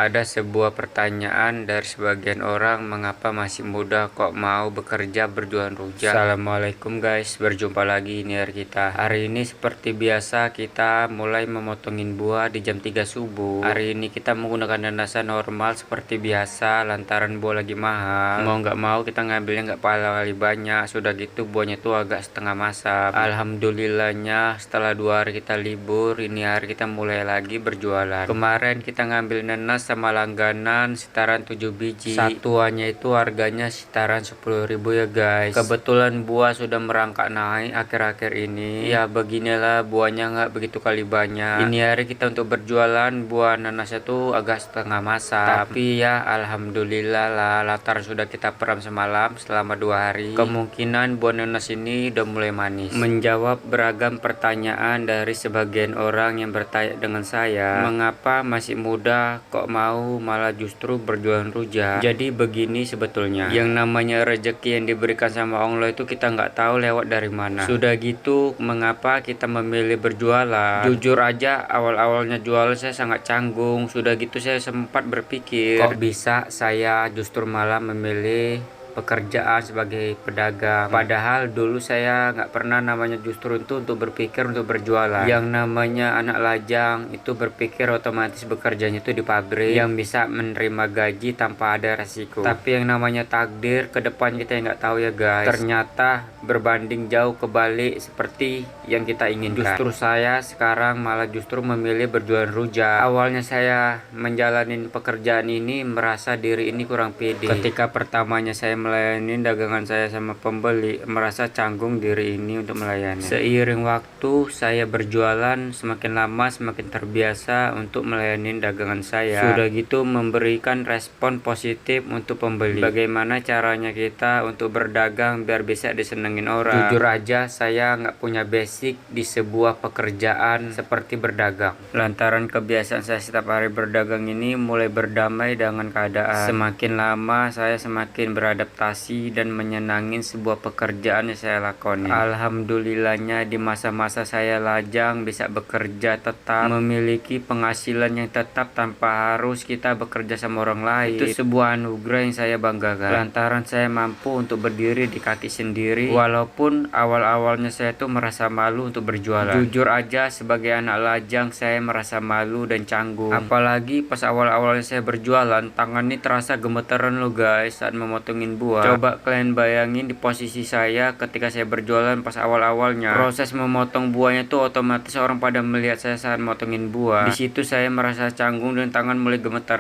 Ada sebuah pertanyaan dari sebagian orang, mengapa masih muda kok mau bekerja berjualan rujak? Assalamualaikum guys, berjumpa lagi nih kita. Hari ini seperti biasa kita mulai memotongin buah di jam 3 subuh. Hari ini kita menggunakan nanas normal seperti biasa lantaran buah lagi mahal. Mau nggak mau kita ngambilnya nggak kali banyak. Sudah gitu buahnya tuh agak setengah masak. Alhamdulillahnya setelah 2 hari kita libur, ini hari kita mulai lagi berjualan. Kemarin kita ngambil nanas sama langganan sekitaran 7 biji. Satuannya itu harganya sekitaran 10.000 ya guys. Kebetulan buah sudah merangkak naik akhir-akhir ini. Ya beginilah, buahnya nggak begitu kali banyak. Ini hari kita untuk berjualan buah nanasnya tuh agak setengah masak. Tapi ya alhamdulillah lah, latar sudah kita peram semalam selama 2 hari. Kemungkinan buah nanas ini udah mulai manis. Menjawab beragam pertanyaan dari sebagian orang yang bertanya dengan saya, mengapa masih muda kok mau malah justru berjualan rujak. Jadi begini sebetulnya, yang namanya rezeki yang diberikan sama Allah itu kita nggak tahu lewat dari mana. Sudah gitu mengapa kita memilih berjualan? Jujur aja awal-awalnya jualan saya sangat canggung. Sudah gitu saya sempat berpikir, kok bisa saya justru malah memilih pekerjaan sebagai pedagang, padahal dulu saya nggak pernah namanya justru itu untuk berpikir untuk berjualan. Yang namanya anak lajang itu berpikir otomatis bekerjanya itu di pabrik yang bisa menerima gaji tanpa ada resiko. Tapi yang namanya takdir ke depan kita nggak tahu ya guys, ternyata berbanding jauh kebalik seperti yang kita inginkan. Justru saya sekarang malah justru memilih berjualan rujak. Awalnya saya menjalani pekerjaan ini merasa diri ini kurang pede. Ketika pertamanya saya melayani dagangan saya sama pembeli, merasa canggung diri ini untuk melayani. Seiring waktu saya berjualan, semakin lama semakin terbiasa untuk melayani dagangan saya. Sudah gitu memberikan respon positif untuk pembeli. Bagaimana caranya kita untuk berdagang biar bisa disenengin orang? Jujur aja saya nggak punya basic di sebuah pekerjaan seperti berdagang. Lantaran kebiasaan saya setiap hari berdagang ini mulai berdamai dengan keadaan. Semakin lama saya semakin beradaptasi dan menyenangin sebuah pekerjaan yang saya lakoni. Alhamdulillahnya di masa-masa saya lajang bisa bekerja tetap, memiliki penghasilan yang tetap tanpa harus kita bekerja sama orang lain. Itu sebuah anugerah yang saya banggakan. Lantaran saya mampu untuk berdiri di kaki sendiri, walaupun awal-awalnya saya tuh merasa malu untuk berjualan. Jujur aja sebagai anak lajang saya merasa malu dan canggung. Apalagi pas awal-awalnya saya berjualan, tangan ini terasa gemeteran loh guys saat memotongin buah. Coba kalian bayangin di posisi saya ketika saya berjualan pas awal-awalnya. Proses memotong buahnya tuh otomatis orang pada melihat saya saat motongin buah. Di situ saya merasa canggung dan tangan mulai gemetar